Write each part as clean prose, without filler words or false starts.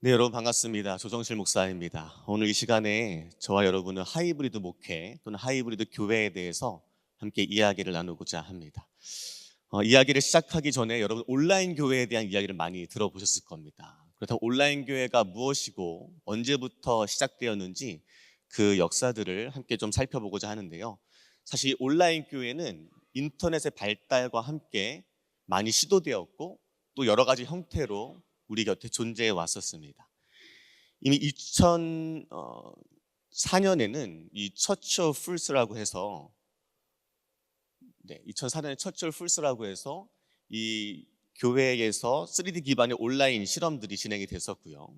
네, 여러분 반갑습니다. 조정실 목사입니다. 오늘 이 시간에 저와 여러분은 하이브리드 목회 또는 하이브리드 교회에 대해서 함께 이야기를 나누고자 합니다. 이야기를 시작하기 전에 여러분 온라인 교회에 대한 이야기를 많이 들어보셨을 겁니다. 그렇다면 온라인 교회가 무엇이고 언제부터 시작되었는지 그 역사들을 함께 좀 살펴보고자 하는데요. 사실 온라인 교회는 인터넷의 발달과 함께 많이 시도되었고 또 여러 가지 형태로 우리 곁에 존재해 왔었습니다. 이미 2004년에는 이 처치 오브 풀스라고 해서 2004년에 처치 오브 풀스라고 해서 이 교회에서 3D 기반의 온라인 실험들이 진행이 됐었고요.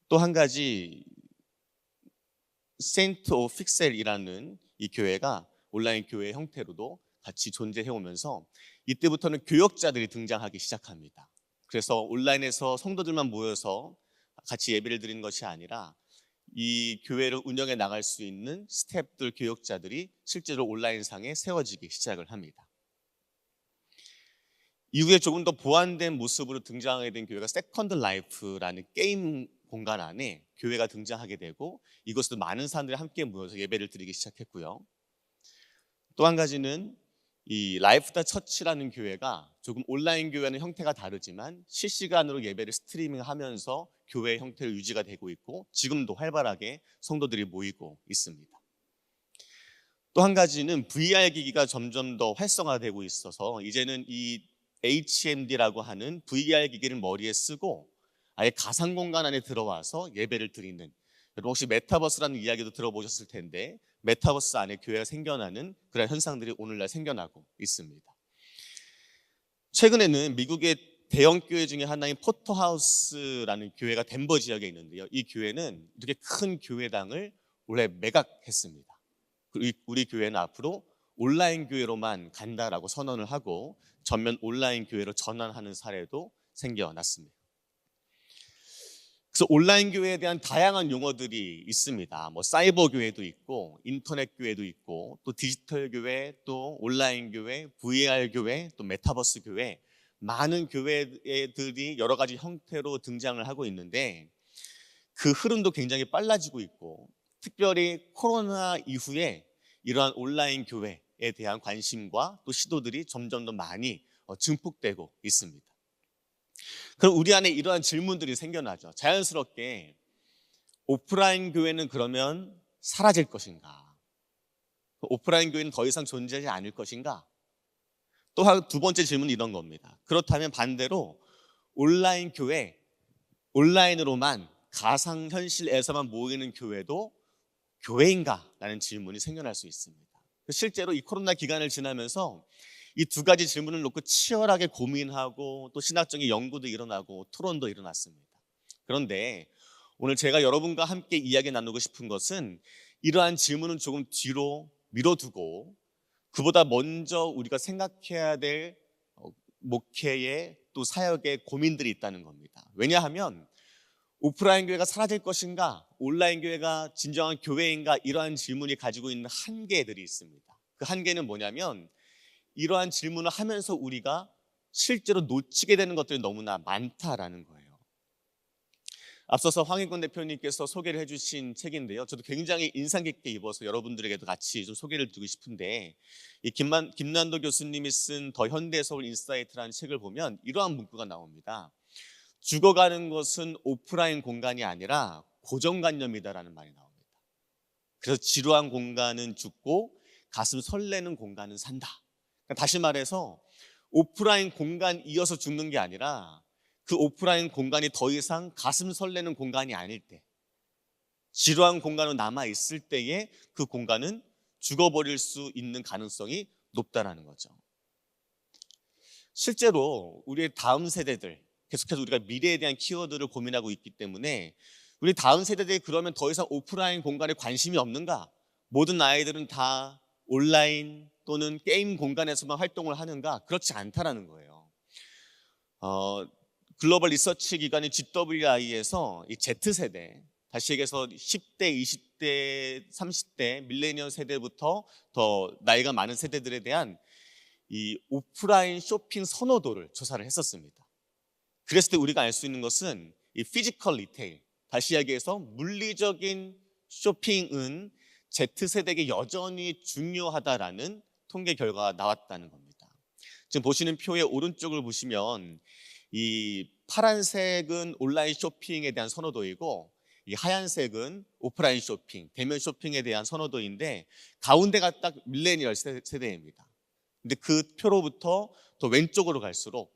또 한 가지 세인트 오브 픽셀이라는 이 교회가 온라인 교회 형태로도 같이 존재해 오면서 이때부터는 교역자들이 등장하기 시작합니다. 그래서 온라인에서 성도들만 모여서 같이 예배를 드리는 것이 아니라 이 교회를 운영해 나갈 수 있는 스태프들, 교역자들이 실제로 온라인상에 세워지기 시작을 합니다. 이후에 조금 더 보완된 모습으로 등장하게 된 교회가 세컨드 라이프라는 게임 공간 안에 교회가 등장하게 되고 이곳에도 많은 사람들이 함께 모여서 예배를 드리기 시작했고요. 또 한 가지는 이 라이프 더 처치라는 교회가 조금 온라인 교회는 형태가 다르지만 실시간으로 예배를 스트리밍하면서 교회의 형태를 유지가 되고 있고 지금도 활발하게 성도들이 모이고 있습니다. 또 한 가지는 VR 기기가 점점 더 활성화되고 있어서 이제는 이 HMD라고 하는 VR 기기를 머리에 쓰고 아예 가상 공간 안에 들어와서 예배를 드리는, 여러분 혹시 메타버스라는 이야기도 들어보셨을 텐데 메타버스 안에 교회가 생겨나는 그런 현상들이 오늘날 생겨나고 있습니다. 최근에는 미국의 대형 교회 중에 하나인 포터하우스라는 교회가 덴버 지역에 있는데요. 이 교회는 이렇게 큰 교회당을 원래 매각했습니다. 우리 교회는 앞으로 온라인 교회로만 간다라고 선언을 하고 전면 온라인 교회로 전환하는 사례도 생겨났습니다. 그래서 온라인 교회에 대한 다양한 용어들이 있습니다. 사이버 교회도 있고 인터넷 교회도 있고 또 디지털 교회, 또 온라인 교회, VR 교회, 또 메타버스 교회, 많은 교회들이 여러 가지 형태로 등장을 하고 있는데 그 흐름도 굉장히 빨라지고 있고 특별히 코로나 이후에 이러한 온라인 교회에 대한 관심과 또 시도들이 점점 더 많이 증폭되고 있습니다. 그럼 우리 안에 이러한 질문들이 생겨나죠. 자연스럽게 오프라인 교회는 그러면 사라질 것인가? 오프라인 교회는 더 이상 존재하지 않을 것인가? 또 두 번째 질문은 이런 겁니다. 그렇다면 반대로 온라인 교회, 온라인으로만 가상현실에서만 모이는 교회도 교회인가? 라는 질문이 생겨날 수 있습니다. 실제로 이 코로나 기간을 지나면서 이 두 가지 질문을 놓고 치열하게 고민하고 또 신학적인 연구도 일어나고 토론도 일어났습니다. 그런데 오늘 제가 여러분과 함께 이야기 나누고 싶은 것은 이러한 질문은 조금 뒤로 미뤄두고 그보다 먼저 우리가 생각해야 될 목회의 또 사역의 고민들이 있다는 겁니다. 왜냐하면 오프라인 교회가 사라질 것인가, 온라인 교회가 진정한 교회인가, 이러한 질문이 가지고 있는 한계들이 있습니다. 그 한계는 뭐냐면 이러한 질문을 하면서 우리가 실제로 놓치게 되는 것들이 너무나 많다라는 거예요. 앞서서 황인권 대표님께서 소개를 해주신 책인데요. 저도 굉장히 인상 깊게 입어서 여러분들에게도 같이 좀 소개를 드리고 싶은데 이 김난도 교수님이 쓴 더 현대 서울 인사이트라는 책을 보면 이러한 문구가 나옵니다. 죽어가는 것은 오프라인 공간이 아니라 고정관념이다라는 말이 나옵니다. 그래서 지루한 공간은 죽고 가슴 설레는 공간은 산다. 다시 말해서 오프라인 공간 이어서 죽는 게 아니라 그 오프라인 공간이 더 이상 가슴 설레는 공간이 아닐 때, 지루한 공간으로 남아있을 때에 그 공간은 죽어버릴 수 있는 가능성이 높다라는 거죠. 실제로 우리의 다음 세대들, 계속해서 우리가 미래에 대한 키워드를 고민하고 있기 때문에 우리 다음 세대들이 그러면 더 이상 오프라인 공간에 관심이 없는가? 모든 아이들은 다 온라인 또는 게임 공간에서만 활동을 하는가? 그렇지 않다라는 거예요. 글로벌 리서치 기관인 GWI에서 이 Z세대, 다시 얘기해서 10대, 20대, 30대 밀레니얼 세대부터 더 나이가 많은 세대들에 대한 이 오프라인 쇼핑 선호도를 조사를 했었습니다. 그랬을 때 우리가 알 수 있는 것은 이 피지컬 리테일, 다시 이야기해서 물리적인 쇼핑은 Z세대에게 여전히 중요하다라는 통계 결과가 나왔다는 겁니다. 지금 보시는 표의 오른쪽을 보시면 이 파란색은 온라인 쇼핑에 대한 선호도이고 이 하얀색은 오프라인 쇼핑, 대면 쇼핑에 대한 선호도인데 가운데가 딱 밀레니얼 세대입니다. 근데 그 표로부터 더 왼쪽으로 갈수록,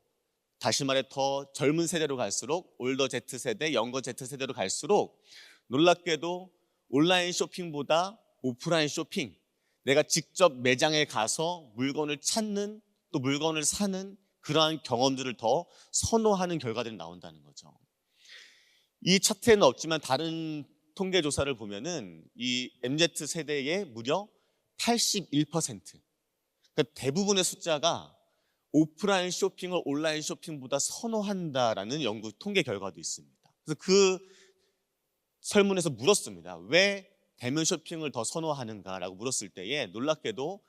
다시 말해 더 젊은 세대로 갈수록, 올더 Z세대, 영거 Z세대로 갈수록 놀랍게도 온라인 쇼핑보다 오프라인 쇼핑, 내가 직접 매장에 가서 물건을 찾는, 또 물건을 사는 그러한 경험들을 더 선호하는 결과들이 나온다는 거죠. 이 차트에는 없지만 다른 통계 조사를 보면은 이 MZ 세대의 무려 81%, 그러니까 대부분의 숫자가 오프라인 쇼핑을 온라인 쇼핑보다 선호한다라는 연구 통계 결과도 있습니다. 그래서 그 설문에서 물었습니다. 왜 대면 쇼핑을 더 선호하는가라고 물었을 때에 놀랍게도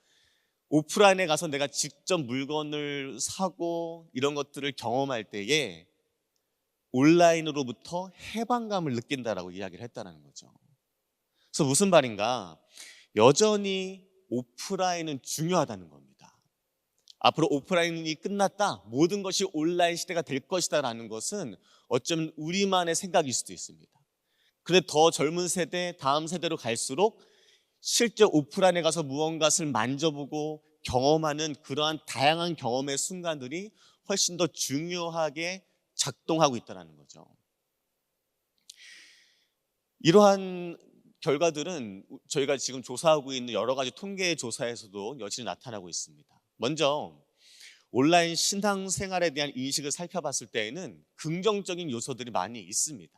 오프라인에 가서 내가 직접 물건을 사고 이런 것들을 경험할 때에 온라인으로부터 해방감을 느낀다라고 이야기를 했다는 거죠. 그래서 무슨 말인가? 여전히 오프라인은 중요하다는 겁니다. 앞으로 오프라인이 끝났다, 모든 것이 온라인 시대가 될 것이다라는 것은 어쩌면 우리만의 생각일 수도 있습니다. 그런데 더 젊은 세대, 다음 세대로 갈수록 실제 오프라인에 가서 무언가를 만져보고 경험하는 그러한 다양한 경험의 순간들이 훨씬 더 중요하게 작동하고 있다는 거죠. 이러한 결과들은 저희가 지금 조사하고 있는 여러 가지 통계 조사에서도 여전히 나타나고 있습니다. 먼저 온라인 신앙생활에 대한 인식을 살펴봤을 때에는 긍정적인 요소들이 많이 있습니다.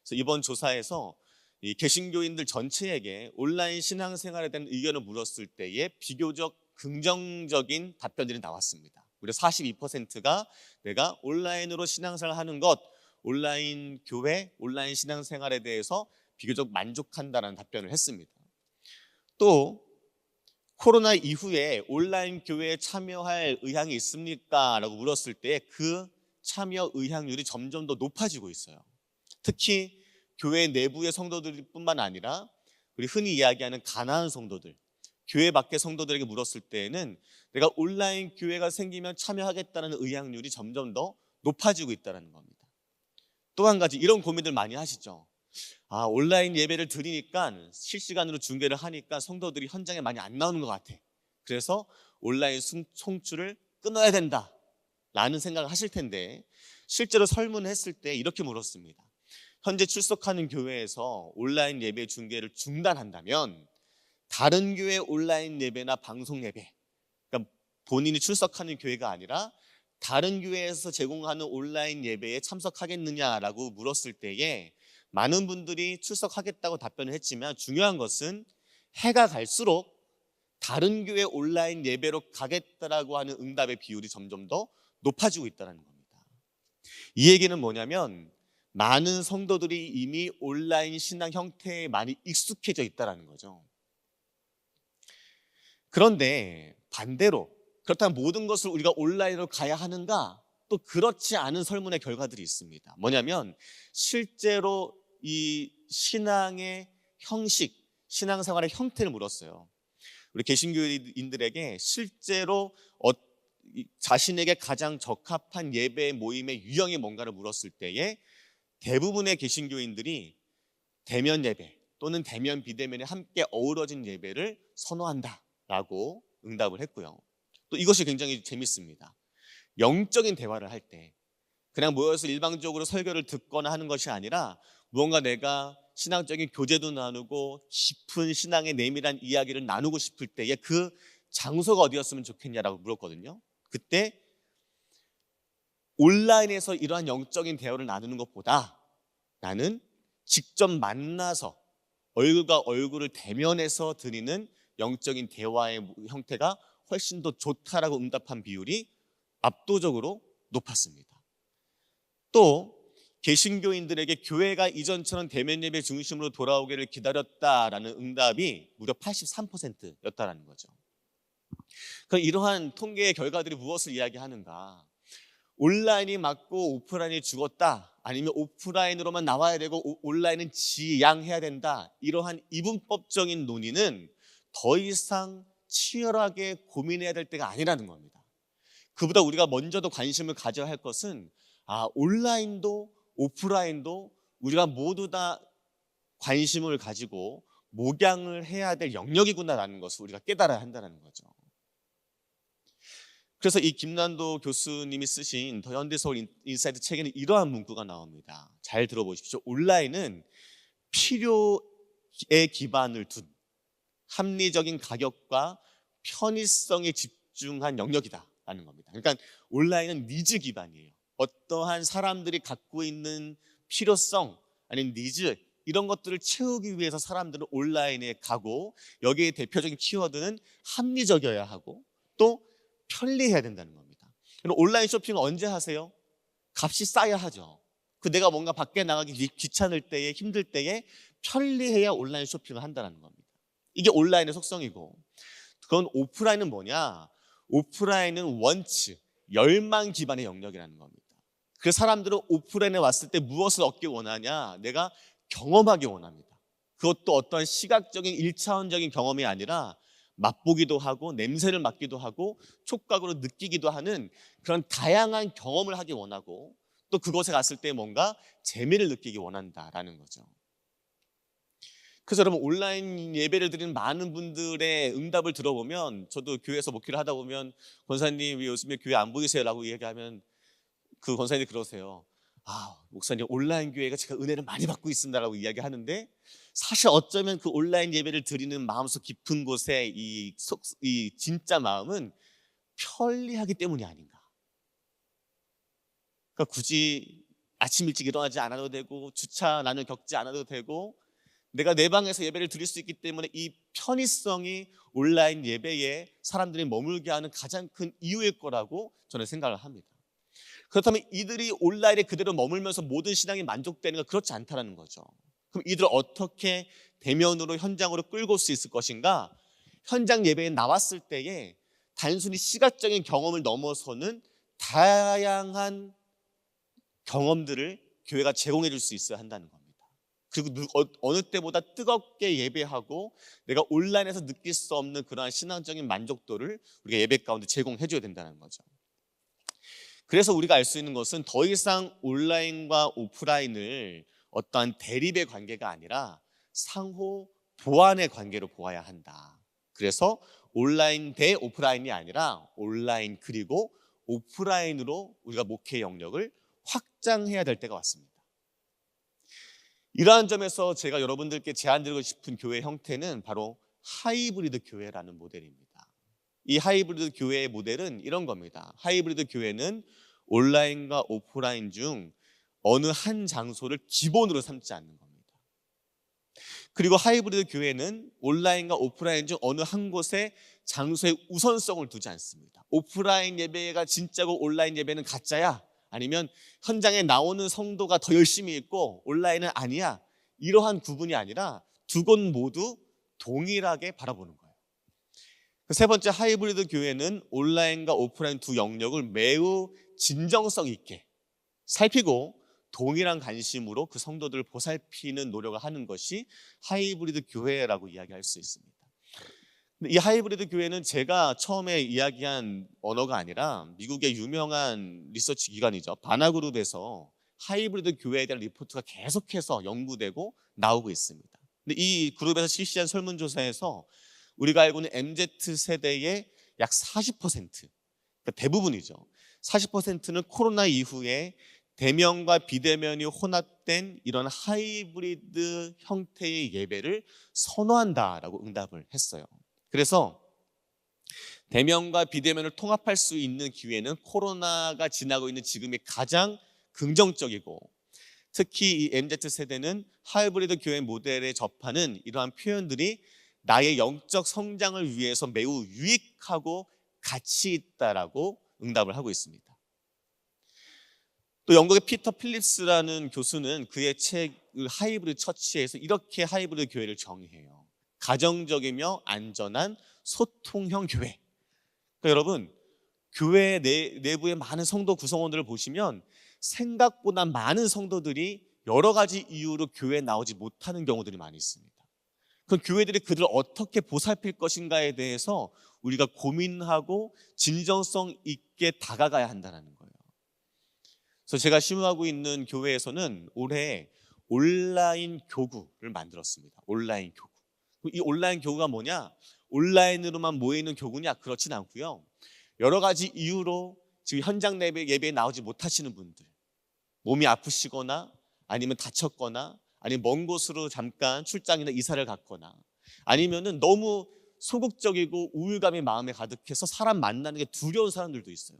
그래서 이번 조사에서 이 개신교인들 전체에게 온라인 신앙생활에 대한 의견을 물었을 때에 비교적 긍정적인 답변들이 나왔습니다. 무려 42%가 내가 온라인으로 신앙생활을 하는 것, 온라인 교회, 온라인 신앙생활에 대해서 비교적 만족한다는 답변을 했습니다. 또 코로나 이후에 온라인 교회에 참여할 의향이 있습니까? 라고 물었을 때 그 참여 의향률이 점점 더 높아지고 있어요. 특히 교회 내부의 성도들뿐만 아니라 우리 흔히 이야기하는 가나안 성도들, 교회 밖의 성도들에게 물었을 때에는 내가 온라인 교회가 생기면 참여하겠다는 의향률이 점점 더 높아지고 있다는 겁니다. 또 한 가지 이런 고민들 많이 하시죠. 온라인 예배를 드리니까 실시간으로 중계를 하니까 성도들이 현장에 많이 안 나오는 것 같아. 그래서 온라인 송출을 끊어야 된다 라는 생각을 하실 텐데, 실제로 설문했을 때 이렇게 물었습니다. 현재 출석하는 교회에서 온라인 예배 중계를 중단한다면 다른 교회 온라인 예배나 방송 예배, 그러니까 본인이 출석하는 교회가 아니라 다른 교회에서 제공하는 온라인 예배에 참석하겠느냐라고 물었을 때에 많은 분들이 출석하겠다고 답변을 했지만, 중요한 것은 해가 갈수록 다른 교회 온라인 예배로 가겠다라고 하는 응답의 비율이 점점 더 높아지고 있다는 겁니다. 이 얘기는 뭐냐면 많은 성도들이 이미 온라인 신앙 형태에 많이 익숙해져 있다는 거죠. 그런데 반대로 그렇다면 모든 것을 우리가 온라인으로 가야 하는가? 또 그렇지 않은 설문의 결과들이 있습니다. 뭐냐면 실제로 이 신앙의 형식, 신앙생활의 형태를 물었어요. 우리 개신교인들에게 실제로 자신에게 가장 적합한 예배 모임의 유형이 뭔가를 물었을 때에 대부분의 개신교인들이 대면 예배 또는 대면 비대면에 함께 어우러진 예배를 선호한다라고 응답을 했고요. 또 이것이 굉장히 재밌습니다. 영적인 대화를 할 때 그냥 모여서 일방적으로 설교를 듣거나 하는 것이 아니라 무언가 내가 신앙적인 교제도 나누고 깊은 신앙의 내밀한 이야기를 나누고 싶을 때에 그 장소가 어디였으면 좋겠냐라고 물었거든요. 그때 온라인에서 이러한 영적인 대화를 나누는 것보다 나는 직접 만나서 얼굴과 얼굴을 대면해서 드리는 영적인 대화의 형태가 훨씬 더 좋다라고 응답한 비율이 압도적으로 높았습니다. 또 개신교인들에게 교회가 이전처럼 대면 예배 중심으로 돌아오기를 기다렸다라는 응답이 무려 83%였다라는 거죠. 그럼 이러한 통계의 결과들이 무엇을 이야기하는가? 온라인이 맞고 오프라인이 죽었다, 아니면 오프라인으로만 나와야 되고 온라인은 지양해야 된다, 이러한 이분법적인 논의는 더 이상 치열하게 고민해야 될 때가 아니라는 겁니다. 그보다 우리가 먼저 더 관심을 가져야 할 것은 온라인도 오프라인도 우리가 모두 다 관심을 가지고 목양을 해야 될 영역이구나라는 것을 우리가 깨달아야 한다는 거죠. 그래서 이 김난도 교수님이 쓰신 더 현대서울 인사이트 책에는 이러한 문구가 나옵니다. 잘 들어보십시오. 온라인은 필요에 기반을 둔 합리적인 가격과 편의성에 집중한 영역이다라는 겁니다. 그러니까 온라인은 니즈 기반이에요. 어떠한 사람들이 갖고 있는 필요성 아니면 니즈, 이런 것들을 채우기 위해서 사람들은 온라인에 가고, 여기에 대표적인 키워드는 합리적이어야 하고 또 편리해야 된다는 겁니다. 그럼 온라인 쇼핑을 언제 하세요? 값이 싸야 하죠. 내가 뭔가 밖에 나가기 귀찮을 때에, 힘들 때에 편리해야 온라인 쇼핑을 한다는 겁니다. 이게 온라인의 속성이고, 그건 오프라인은 뭐냐? 오프라인은 원츠, 열망 기반의 영역이라는 겁니다. 그 사람들은 오프라인에 왔을 때 무엇을 얻기 원하냐? 내가 경험하기 원합니다. 그것도 어떠한 시각적인 1차원적인 경험이 아니라 맛보기도 하고 냄새를 맡기도 하고 촉각으로 느끼기도 하는 그런 다양한 경험을 하기 원하고, 또 그곳에 갔을 때 뭔가 재미를 느끼기 원한다라는 거죠. 그래서 여러분, 온라인 예배를 드리는 많은 분들의 응답을 들어보면, 저도 교회에서 목회를 하다 보면 권사님 왜 요즘에 교회 안 보이세요? 라고 얘기하면 그 권사님이 그러세요. 목사님, 온라인 교회가 제가 은혜를 많이 받고 있습니다라고 이야기하는데, 사실 어쩌면 그 온라인 예배를 드리는 마음속 깊은 곳에 이 진짜 마음은 편리하기 때문이 아닌가. 그러니까 굳이 아침 일찍 일어나지 않아도 되고 주차난을 겪지 않아도 되고 내가 내 방에서 예배를 드릴 수 있기 때문에 이 편의성이 온라인 예배에 사람들이 머물게 하는 가장 큰 이유일 거라고 저는 생각을 합니다. 그렇다면 이들이 온라인에 그대로 머물면서 모든 신앙이 만족되는가? 그렇지 않다는 거죠. 그럼 이들을 어떻게 대면으로, 현장으로 끌고 올 수 있을 것인가? 현장 예배에 나왔을 때에 단순히 시각적인 경험을 넘어서는 다양한 경험들을 교회가 제공해 줄 수 있어야 한다는 겁니다. 그리고 어느 때보다 뜨겁게 예배하고 내가 온라인에서 느낄 수 없는 그러한 신앙적인 만족도를 우리가 예배 가운데 제공해 줘야 된다는 거죠. 그래서 우리가 알 수 있는 것은 더 이상 온라인과 오프라인을 어떠한 대립의 관계가 아니라 상호 보완의 관계로 보아야 한다. 그래서 온라인 대 오프라인이 아니라 온라인 그리고 오프라인으로 우리가 목회 영역을 확장해야 될 때가 왔습니다. 이러한 점에서 제가 여러분들께 제안드리고 싶은 교회 형태는 바로 하이브리드 교회라는 모델입니다. 이 하이브리드 교회의 모델은 이런 겁니다. 하이브리드 교회는 온라인과 오프라인 중 어느 한 장소를 기본으로 삼지 않는 겁니다. 그리고 하이브리드 교회는 온라인과 오프라인 중 어느 한 곳에 장소의 우선성을 두지 않습니다. 오프라인 예배가 진짜고 온라인 예배는 가짜야, 아니면 현장에 나오는 성도가 더 열심히 있고 온라인은 아니야, 이러한 구분이 아니라 두 곳 모두 동일하게 바라보는 거예요. 세 번째, 하이브리드 교회는 온라인과 오프라인 두 영역을 매우 진정성 있게 살피고 동일한 관심으로 그 성도들을 보살피는 노력을 하는 것이 하이브리드 교회라고 이야기할 수 있습니다. 이 하이브리드 교회는 제가 처음에 이야기한 언어가 아니라 미국의 유명한 리서치 기관이죠, 바나그룹에서 하이브리드 교회에 대한 리포트가 계속해서 연구되고 나오고 있습니다. 근데 이 그룹에서 실시한 설문조사에서 우리가 알고 있는 MZ세대의 약 40%, 그러니까 대부분이죠, 40%는 코로나 이후에 대면과 비대면이 혼합된 이런 하이브리드 형태의 예배를 선호한다라고 응답을 했어요. 그래서 대면과 비대면을 통합할 수 있는 기회는 코로나가 지나고 있는 지금이 가장 긍정적이고, 특히 이 MZ세대는 하이브리드 교회 모델에 접하는 이러한 표현들이 나의 영적 성장을 위해서 매우 유익하고 가치 있다라고 응답을 하고 있습니다. 또 영국의 피터 필립스라는 교수는 그의 책 하이브리드 처치에서 이렇게 하이브리드 교회를 정의해요. 가정적이며 안전한 소통형 교회. 그러니까 여러분, 교회 내부의 많은 성도 구성원들을 보시면 생각보다 많은 성도들이 여러 가지 이유로 교회에 나오지 못하는 경우들이 많이 있습니다. 그럼 교회들이 그들을 어떻게 보살필 것인가에 대해서 우리가 고민하고 진정성 있게 다가가야 한다는 거예요. 그래서 제가 심호하고 있는 교회에서는 올해 온라인 교구를 만들었습니다. 온라인 교구. 이 온라인 교구가 뭐냐? 온라인으로만 모이는 교구냐? 그렇진 않고요. 여러 가지 이유로 지금 현장 예배에 나오지 못하시는 분들, 몸이 아프시거나 아니면 다쳤거나 아니면 먼 곳으로 잠깐 출장이나 이사를 갔거나 아니면은 너무 소극적이고 우울감이 마음에 가득해서 사람 만나는 게 두려운 사람들도 있어요.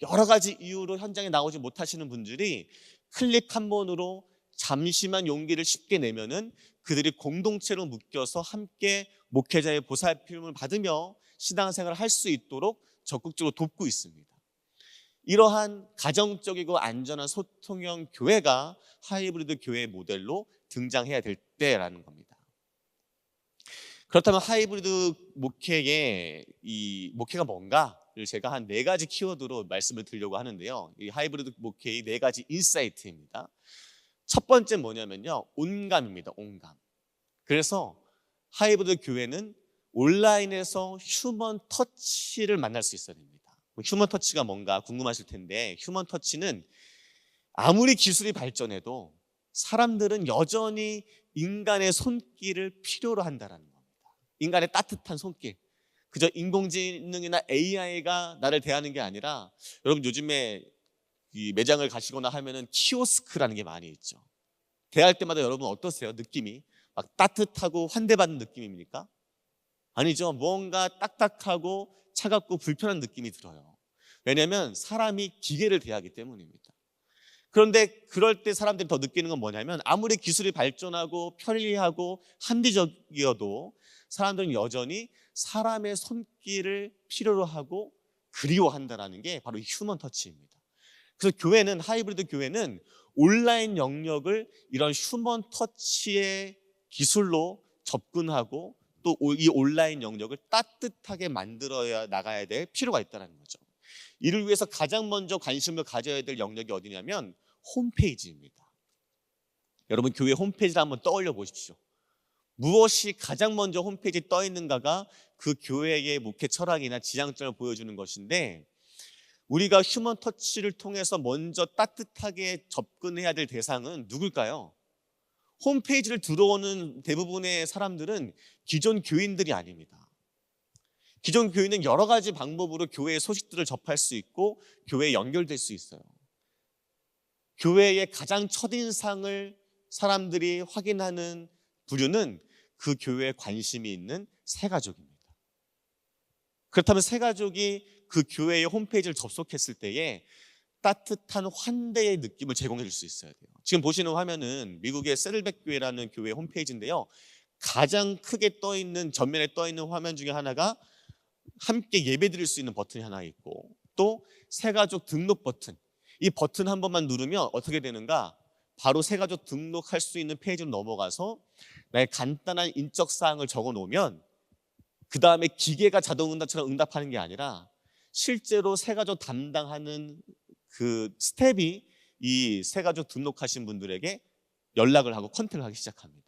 여러 가지 이유로 현장에 나오지 못하시는 분들이 클릭 한 번으로 잠시만 용기를 쉽게 내면은 그들이 공동체로 묶여서 함께 목회자의 보살핌을 받으며 신앙생활을 할 수 있도록 적극적으로 돕고 있습니다. 이러한 가정적이고 안전한 소통형 교회가 하이브리드 교회 모델로 등장해야 될 때라는 겁니다. 그렇다면 하이브리드 목회의 이 목회가 뭔가를 제가 한 4가지 키워드로 말씀을 드리려고 하는데요. 이 하이브리드 목회의 4가지 인사이트입니다. 첫 번째 뭐냐면요, 온감입니다. 온감. 그래서 하이브리드 교회는 온라인에서 휴먼 터치를 만날 수 있어야 됩니다. 휴먼 터치가 뭔가 궁금하실 텐데, 휴먼 터치는 아무리 기술이 발전해도 사람들은 여전히 인간의 손길을 필요로 한다는 겁니다. 인간의 따뜻한 손길. 그저 인공지능이나 AI가 나를 대하는 게 아니라, 여러분 요즘에 이 매장을 가시거나 하면은 키오스크라는 게 많이 있죠. 대할 때마다 여러분 어떠세요? 느낌이 막 따뜻하고 환대받는 느낌입니까? 아니죠. 뭔가 딱딱하고 차갑고 불편한 느낌이 들어요. 왜냐하면 사람이 기계를 대하기 때문입니다. 그런데 그럴 때 사람들이 더 느끼는 건 뭐냐면, 아무리 기술이 발전하고 편리하고 합리적이어도 사람들은 여전히 사람의 손길을 필요로 하고 그리워한다는 게 바로 휴먼 터치입니다. 그래서 교회는, 하이브리드 교회는 온라인 영역을 이런 휴먼 터치의 기술로 접근하고 또 이 온라인 영역을 따뜻하게 만들어야 나가야 될 필요가 있다는 거죠. 이를 위해서 가장 먼저 관심을 가져야 될 영역이 어디냐면 홈페이지입니다. 여러분 교회 홈페이지를 한번 떠올려 보십시오. 무엇이 가장 먼저 홈페이지에 떠 있는가가 그 교회의 목회 철학이나 지향점을 보여주는 것인데, 우리가 휴먼 터치를 통해서 먼저 따뜻하게 접근해야 될 대상은 누굴까요? 홈페이지를 들어오는 대부분의 사람들은 기존 교인들이 아닙니다. 기존 교인은 여러 가지 방법으로 교회의 소식들을 접할 수 있고 교회에 연결될 수 있어요. 교회의 가장 첫인상을 사람들이 확인하는 부류는 그 교회에 관심이 있는 새가족입니다. 그렇다면 새가족이 그 교회의 홈페이지를 접속했을 때에 따뜻한 환대의 느낌을 제공해 줄 수 있어야 돼요. 지금 보시는 화면은 미국의 세들백 교회라는 교회 홈페이지인데요. 가장 크게 떠 있는, 전면에 떠 있는 화면 중에 하나가 함께 예배 드릴 수 있는 버튼이 하나 있고, 또 새가족 등록 버튼. 이 버튼 한 번만 누르면 어떻게 되는가? 바로 새가족 등록할 수 있는 페이지로 넘어가서 나의 간단한 인적 사항을 적어 놓으면 그 다음에 기계가 자동응답처럼 응답하는 게 아니라 실제로 새가족 담당하는 그 스텝이 이 새가족 등록하신 분들에게 연락을 하고 컨택을 하기 시작합니다.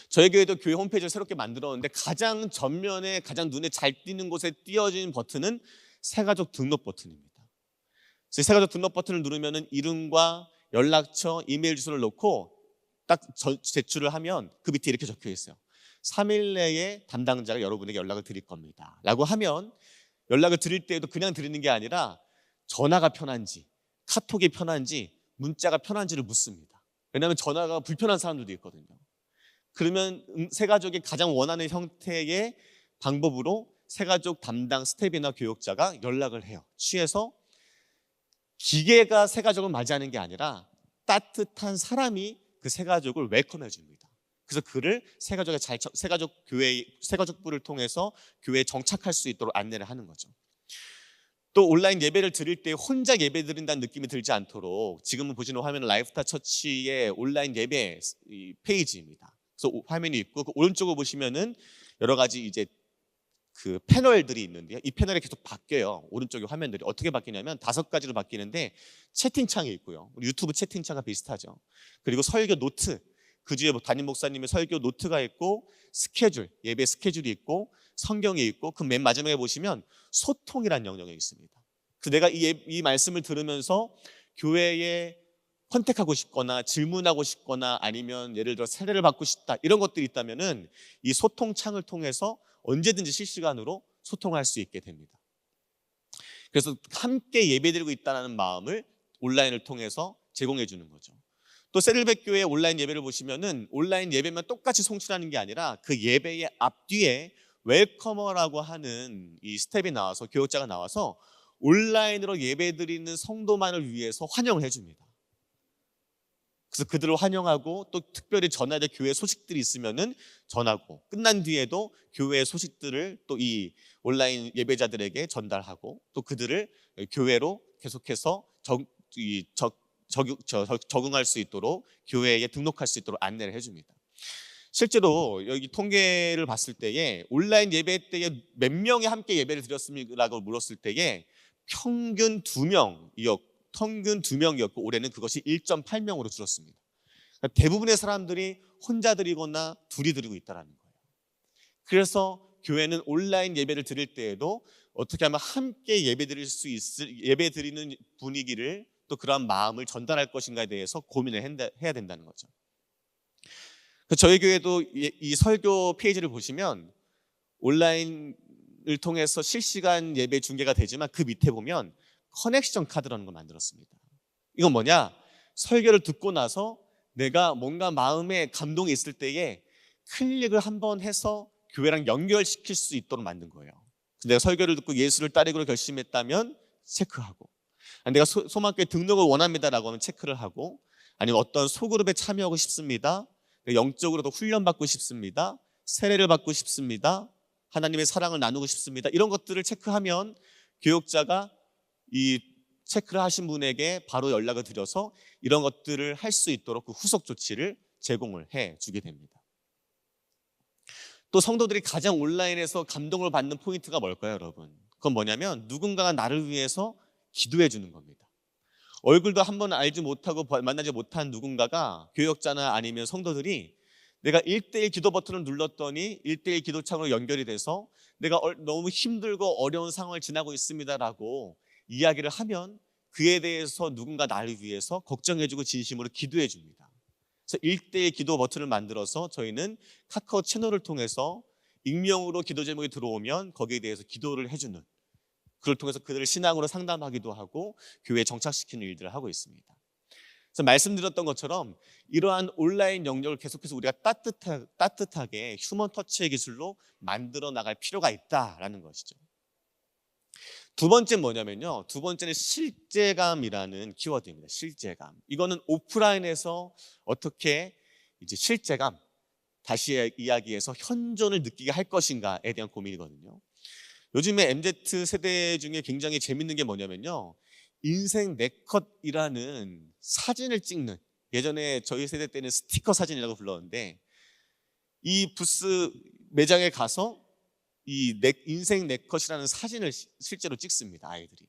저희 교회도 교회 홈페이지를 새롭게 만들었는데 가장 전면에 가장 눈에 잘 띄는 곳에 띄어진 버튼은 새가족 등록 버튼입니다. 그래서 새가족 등록 버튼을 누르면 이름과 연락처, 이메일 주소를 넣고 딱 제출을 하면 그 밑에 이렇게 적혀 있어요. 3일 내에 담당자가 여러분에게 연락을 드릴 겁니다 라고 하면, 연락을 드릴 때에도 그냥 드리는 게 아니라 전화가 편한지 카톡이 편한지 문자가 편한지를 묻습니다. 왜냐하면 전화가 불편한 사람들도 있거든요. 그러면 새가족이 가장 원하는 형태의 방법으로 새가족 담당 스텝이나 교육자가 연락을 해요. 취해서 기계가 새가족을 맞이하는 게 아니라 따뜻한 사람이 그 새가족을 웰컴해 줍니다. 그래서 그를 새가족부를 통해서 교회에 정착할 수 있도록 안내를 하는 거죠. 또 온라인 예배를 드릴 때 혼자 예배 드린다는 느낌이 들지 않도록 지금은 보시는 화면은 라이프스타 처치의 온라인 예배 페이지입니다. 그래서 화면이 있고 그 오른쪽을 보시면은 여러 가지 이제 그 패널들이 있는데요. 이 패널이 계속 바뀌어요. 오른쪽에 화면들이 어떻게 바뀌냐면 5가지로 바뀌는데 채팅창이 있고요. 우리 유튜브 채팅창과 비슷하죠. 그리고 설교 노트, 그 주에 담임 목사님의 설교 노트가 있고 스케줄, 예배 스케줄이 있고 성경이 있고 그 맨 마지막에 보시면 소통이라는 영역이 있습니다. 그 내가 이 말씀을 들으면서 교회에 컨택하고 싶거나 질문하고 싶거나 아니면 예를 들어 세례를 받고 싶다 이런 것들이 있다면은 이 소통창을 통해서 언제든지 실시간으로 소통할 수 있게 됩니다. 그래서 함께 예배드리고 있다는 마음을 온라인을 통해서 제공해 주는 거죠. 또 세를백 교회 온라인 예배를 보시면은 온라인 예배만 똑같이 송출하는 게 아니라 그 예배의 앞뒤에 웰커머라고 하는 이 스텝이 나와서 교역자가 나와서 온라인으로 예배드리는 성도만을 위해서 환영을 해줍니다. 그래서 그들을 환영하고 또 특별히 전해야 될 교회 소식들이 있으면은 전하고 끝난 뒤에도 교회의 소식들을 또 이 온라인 예배자들에게 전달하고 또 그들을 교회로 계속해서 적응할 수 있도록 교회에 등록할 수 있도록 안내를 해줍니다. 실제로 여기 통계를 봤을 때에 온라인 예배 때에 몇 명이 함께 예배를 드렸습니까라고 물었을 때에 평균 2명이었고 올해는 그것이 1.8명으로 줄었습니다. 그러니까 대부분의 사람들이 혼자 드리거나 둘이 드리고 있다는 거예요. 그래서 교회는 온라인 예배를 드릴 때에도 어떻게 하면 함께 예배드리는 분위기를 또 그러한 마음을 전달할 것인가에 대해서 고민을 해야 된다는 거죠. 저희 교회도 이 설교 페이지를 보시면 온라인을 통해서 실시간 예배 중계가 되지만 그 밑에 보면 커넥션 카드라는 걸 만들었습니다. 이건 뭐냐? 설교를 듣고 나서 내가 뭔가 마음에 감동이 있을 때에 클릭을 한번 해서 교회랑 연결시킬 수 있도록 만든 거예요. 내가 설교를 듣고 예수를 따르기로 결심했다면 체크하고, 내가 소망교회 등록을 원합니다라고 하면 체크를 하고, 아니면 어떤 소그룹에 참여하고 싶습니다, 영적으로 더 훈련받고 싶습니다, 세례를 받고 싶습니다, 하나님의 사랑을 나누고 싶습니다, 이런 것들을 체크하면 교역자가 이 체크를 하신 분에게 바로 연락을 드려서 이런 것들을 할 수 있도록 그 후속 조치를 제공을 해 주게 됩니다. 또 성도들이 가장 온라인에서 감동을 받는 포인트가 뭘까요, 여러분? 그건 뭐냐면 누군가가 나를 위해서 기도해 주는 겁니다. 얼굴도 한번 알지 못하고 만나지 못한 누군가가 교역자나 아니면 성도들이 내가 1:1 기도 버튼을 눌렀더니 1:1 기도창으로 연결이 돼서 내가 너무 힘들고 어려운 상황을 지나고 있습니다라고 이야기를 하면 그에 대해서 누군가 나를 위해서 걱정해주고 진심으로 기도해 줍니다. 그래서 1:1 기도 버튼을 만들어서 저희는 카카오 채널을 통해서 익명으로 기도 제목이 들어오면 거기에 대해서 기도를 해주는, 그걸 통해서 그들을 신앙으로 상담하기도 하고 교회에 정착시키는 일들을 하고 있습니다. 그래서 말씀드렸던 것처럼 이러한 온라인 영역을 계속해서 우리가 따뜻하게 휴먼 터치의 기술로 만들어 나갈 필요가 있다라는 것이죠. 두 번째는 뭐냐면요, 두 번째는 실제감이라는 키워드입니다. 실제감. 이거는 오프라인에서 어떻게 이제 실제감, 다시 이야기해서 현존을 느끼게 할 것인가에 대한 고민이거든요. 요즘에 MZ 세대 중에 굉장히 재밌는 게 뭐냐면요, 인생 네컷이라는 사진을 찍는, 예전에 저희 세대 때는 스티커 사진이라고 불렀는데 이 부스 매장에 가서 이 인생 네컷이라는 사진을 실제로 찍습니다, 아이들이.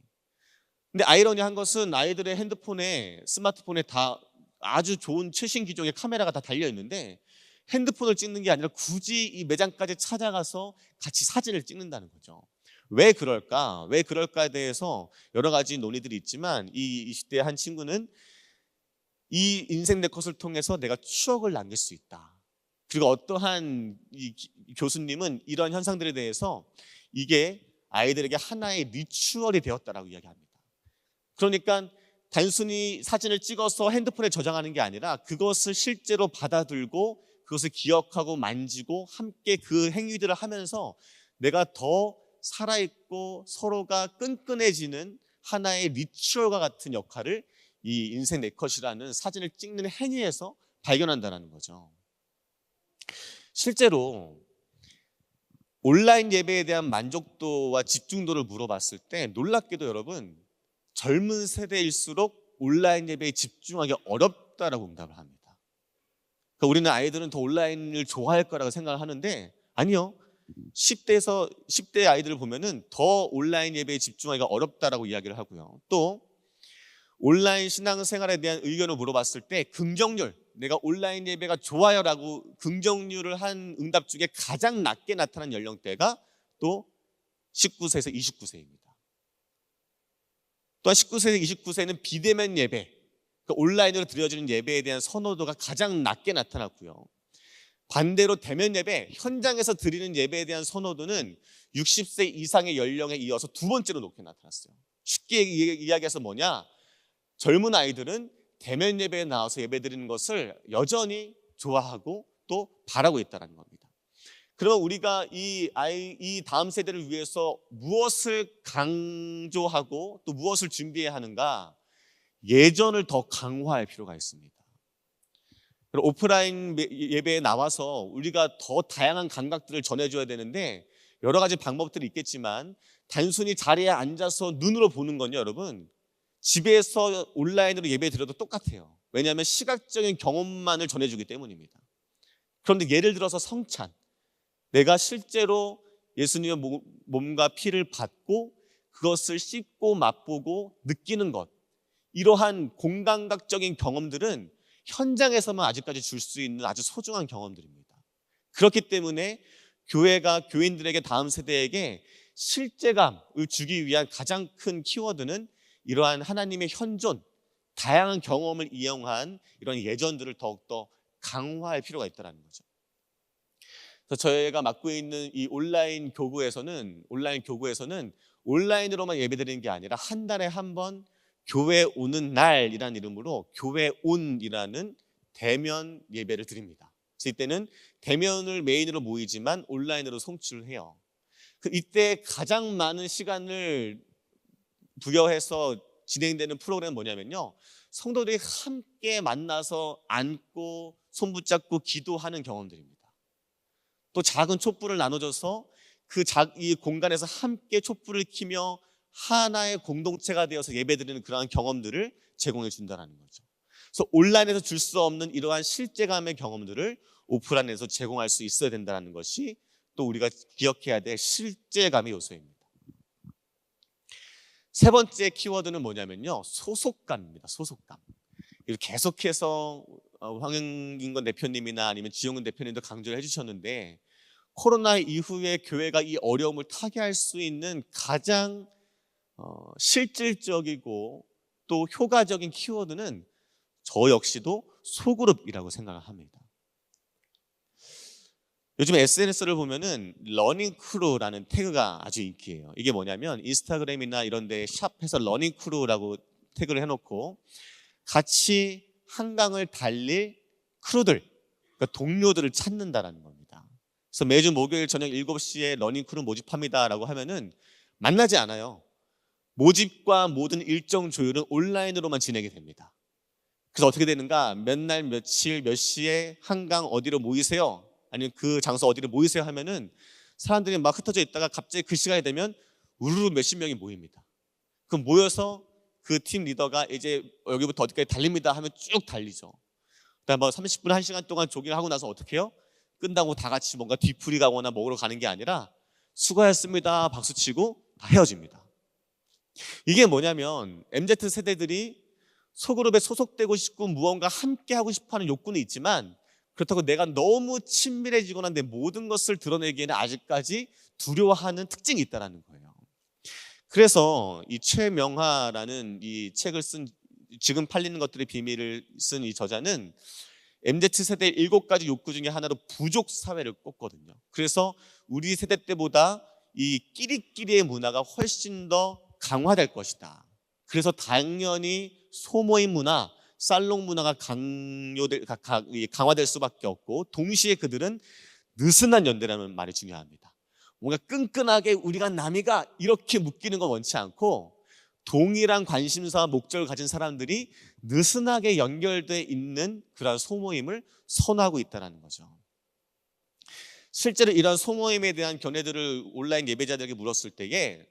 근데 아이러니한 것은 아이들의 핸드폰에, 스마트폰에 다 아주 좋은 최신 기종의 카메라가 다 달려 있는데 핸드폰을 찍는 게 아니라 굳이 이 매장까지 찾아가서 같이 사진을 찍는다는 거죠. 왜 그럴까? 왜 그럴까에 대해서 여러 가지 논의들이 있지만 이 20대 한 친구는 이 인생 네컷을 통해서 내가 추억을 남길 수 있다. 그리고 어떠한 이 교수님은 이런 현상들에 대해서 이게 아이들에게 하나의 리추얼이 되었다라고 이야기합니다. 그러니까 단순히 사진을 찍어서 핸드폰에 저장하는 게 아니라 그것을 실제로 받아들고 그것을 기억하고 만지고 함께 그 행위들을 하면서 내가 더 살아있고 서로가 끈끈해지는 하나의 리추얼과 같은 역할을 이 인생 네컷이라는 사진을 찍는 행위에서 발견한다는 거죠. 실제로 온라인 예배에 대한 만족도와 집중도를 물어봤을 때 놀랍게도 여러분, 젊은 세대일수록 온라인 예배에 집중하기 어렵다라고 응답을 합니다. 그러니까 우리는 아이들은 더 온라인을 좋아할 거라고 생각을 하는데 아니요, 10대 아이들을 보면은 더 온라인 예배에 집중하기가 어렵다라고 이야기를 하고요. 또 온라인 신앙생활에 대한 의견을 물어봤을 때 긍정률, 내가 온라인 예배가 좋아요라고 긍정률을 한 응답 중에 가장 낮게 나타난 연령대가 또 19세에서 29세입니다. 또한 19세에서 29세는 비대면 예배, 그러니까 온라인으로 드려지는 예배에 대한 선호도가 가장 낮게 나타났고요. 반대로 대면 예배, 현장에서 드리는 예배에 대한 선호도는 60세 이상의 연령에 이어서 두 번째로 높게 나타났어요. 쉽게 이야기해서 뭐냐? 젊은 아이들은 대면 예배에 나와서 예배 드리는 것을 여전히 좋아하고 또 바라고 있다는 겁니다. 그러면 우리가 이 다음 세대를 위해서 무엇을 강조하고 또 무엇을 준비해야 하는가? 예전을 더 강화할 필요가 있습니다. 오프라인 예배에 나와서 우리가 더 다양한 감각들을 전해줘야 되는데 여러 가지 방법들이 있겠지만 단순히 자리에 앉아서 눈으로 보는 건요, 여러분, 집에서 온라인으로 예배 드려도 똑같아요. 왜냐하면 시각적인 경험만을 전해주기 때문입니다. 그런데 예를 들어서 성찬, 내가 실제로 예수님의 몸과 피를 받고 그것을 씹고 맛보고 느끼는 것, 이러한 공감각적인 경험들은 현장에서만 아직까지 줄 수 있는 아주 소중한 경험들입니다. 그렇기 때문에 교회가 교인들에게, 다음 세대에게 실제감을 주기 위한 가장 큰 키워드는 이러한 하나님의 현존, 다양한 경험을 이용한 이런 예전들을 더욱더 강화할 필요가 있다는 거죠. 그래서 저희가 맡고 있는 이 온라인 교구에서는 온라인으로만 예배드리는 게 아니라 한 달에 한 번 교회 오는 날이라는 이름으로 교회 온이라는 대면 예배를 드립니다. 그래서 이때는 대면을 메인으로 모이지만 온라인으로 송출을 해요. 이때 가장 많은 시간을 부여해서 진행되는 프로그램은 뭐냐면요, 성도들이 함께 만나서 안고 손 붙잡고 기도하는 경험들입니다. 또 작은 촛불을 나눠줘서 이 공간에서 함께 촛불을 켜며 하나의 공동체가 되어서 예배드리는 그러한 경험들을 제공해 준다는 거죠. 그래서 온라인에서 줄 수 없는 이러한 실제감의 경험들을 오프라인에서 제공할 수 있어야 된다는 것이 또 우리가 기억해야 될 실제감의 요소입니다. 세 번째 키워드는 뭐냐면요, 소속감입니다. 소속감. 계속해서 황영인권 대표님이나 아니면 지용근 대표님도 강조를 해주셨는데, 코로나 이후에 교회가 이 어려움을 타개할 수 있는 가장 실질적이고 또 효과적인 키워드는 저 역시도 소그룹이라고 생각을 합니다. 요즘 SNS를 보면은 러닝 크루라는 태그가 아주 인기예요. 이게 뭐냐면 인스타그램이나 이런 데 샵에서 러닝 크루라고 태그를 해놓고 같이 한강을 달릴 크루들, 그러니까 동료들을 찾는다라는 겁니다. 그래서 매주 목요일 저녁 7시에 러닝 크루 모집합니다라고 하면은 만나지 않아요. 모집과 모든 일정 조율은 온라인으로만 진행이 됩니다. 그래서 어떻게 되는가? 몇 날 며칠 몇 시에 한강 어디로 모이세요? 아니면 그 장소 어디로 모이세요 하면은 사람들이 막 흩어져 있다가 갑자기 그 시간이 되면 우르르 몇십 명이 모입니다. 그럼 모여서 그 팀 리더가 이제 여기부터 어디까지 달립니다 하면 쭉 달리죠. 그다음 뭐 30분 1시간 동안 조깅하고 나서 어떻게 해요? 끝나고 다 같이 뭔가 뒤풀이 가거나 먹으러 가는 게 아니라 수고하셨습니다 박수치고 다 헤어집니다. 이게 뭐냐면 MZ 세대들이 소그룹에 소속되고 싶고 무언가 함께 하고 싶어하는 욕구는 있지만 그렇다고 내가 너무 친밀해지거나 내 모든 것을 드러내기에는 아직까지 두려워하는 특징이 있다는 거예요. 그래서 이 최명하라는 이 책을 쓴, 지금 팔리는 것들의 비밀을 쓴 이 저자는 MZ세대의 7가지 욕구 중에 하나로 부족 사회를 꼽거든요. 그래서 우리 세대 때보다 이 끼리끼리의 문화가 훨씬 더 강화될 것이다. 그래서 당연히 소모임 문화, 살롱 문화가 강화될 수밖에 없고, 동시에 그들은 느슨한 연대라는 말이 중요합니다. 뭔가 끈끈하게 우리가 남이가 이렇게 묶이는 건 원치 않고 동일한 관심사와 목적을 가진 사람들이 느슨하게 연결되어 있는 그런 소모임을 선호하고 있다는 거죠. 실제로 이런 소모임에 대한 견해들을 온라인 예배자들에게 물었을 때에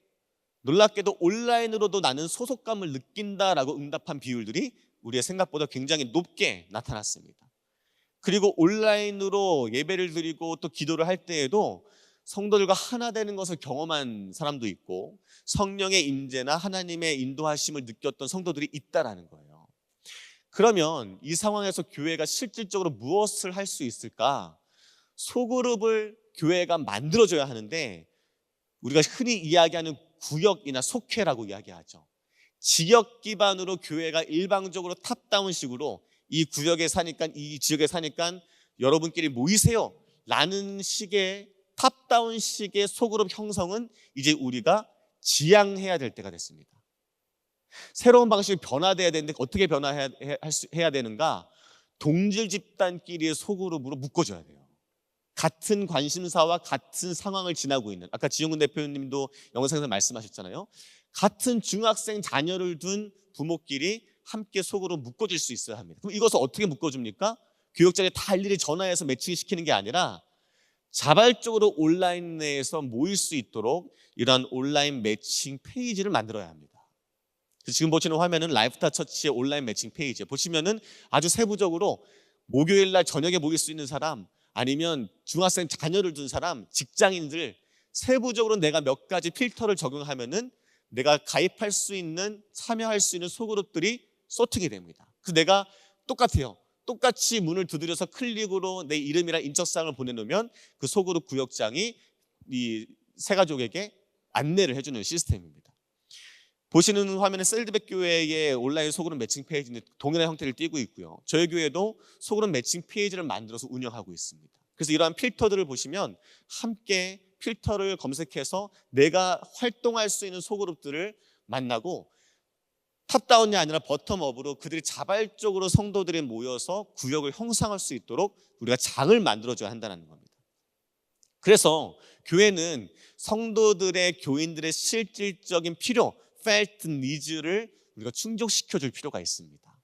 놀랍게도 온라인으로도 나는 소속감을 느낀다라고 응답한 비율들이 우리의 생각보다 굉장히 높게 나타났습니다. 그리고 온라인으로 예배를 드리고 또 기도를 할 때에도 성도들과 하나 되는 것을 경험한 사람도 있고 성령의 임재나 하나님의 인도하심을 느꼈던 성도들이 있다라는 거예요. 그러면 이 상황에서 교회가 실질적으로 무엇을 할 수 있을까? 소그룹을 교회가 만들어줘야 하는데 우리가 흔히 이야기하는 구역이나 속회라고 이야기하죠. 지역 기반으로 교회가 일방적으로 탑다운식으로 이 구역에 사니까 이 지역에 사니까 여러분끼리 모이세요 라는 식의 탑다운식의 소그룹 형성은 이제 우리가 지양해야 될 때가 됐습니다. 새로운 방식이 변화돼야 되는데 어떻게 변화해야 되는가? 동질 집단끼리의 소그룹으로 묶어줘야 돼요. 같은 관심사와 같은 상황을 지나고 있는, 아까 지용근 대표님도 영상에서 말씀하셨잖아요. 같은 중학생 자녀를 둔 부모끼리 함께 속으로 묶어질 수 있어야 합니다. 그럼 이것을 어떻게 묶어줍니까? 교육장에 다 일일이 전화해서 매칭시키는 게 아니라 자발적으로 온라인 내에서 모일 수 있도록 이러한 온라인 매칭 페이지를 만들어야 합니다. 지금 보시는 화면은 라이프타 처치의 온라인 매칭 페이지 보시면은 아주 세부적으로 목요일 날 저녁에 모일 수 있는 사람, 아니면 중학생 자녀를 둔 사람, 직장인들 세부적으로 내가 몇 가지 필터를 적용하면은 내가 가입할 수 있는, 참여할 수 있는 소그룹들이 소팅이 됩니다. 그래서 내가 똑같아요. 똑같이 문을 두드려서 클릭으로 내 이름이랑 인적사항을 보내놓으면 그 소그룹 구역장이 이 세 가족에게 안내를 해주는 시스템입니다. 보시는 화면에 셀드백 교회의 온라인 소그룹 매칭 페이지는 동일한 형태를 띠고 있고요. 저희 교회도 소그룹 매칭 페이지를 만들어서 운영하고 있습니다. 그래서 이러한 필터들을 보시면 함께 필터를 검색해서 내가 활동할 수 있는 소그룹들을 만나고 탑다운이 아니라 버텀업으로 그들이 자발적으로 성도들이 모여서 구역을 형성할 수 있도록 우리가 장을 만들어줘야 한다는 겁니다. 그래서 교회는 성도들의, 교인들의 실질적인 필요, felt needs를 우리가 충족시켜줄 필요가 있습니다.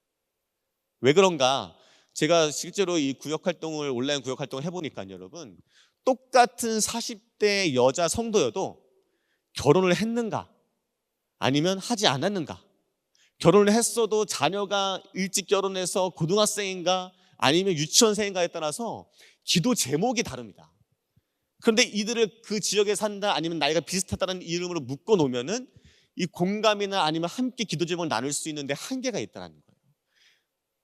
왜 그런가? 제가 실제로 이 구역 활동을, 온라인 구역 활동을 해보니까 여러분, 똑같은 40대 여자 성도여도 결혼을 했는가 아니면 하지 않았는가, 결혼을 했어도 자녀가 일찍 결혼해서 고등학생인가 아니면 유치원생인가에 따라서 기도 제목이 다릅니다. 그런데 이들을 그 지역에 산다 아니면 나이가 비슷하다는 이름으로 묶어 놓으면은 이 공감이나 아니면 함께 기도 제목을 나눌 수 있는데 한계가 있다는 거예요.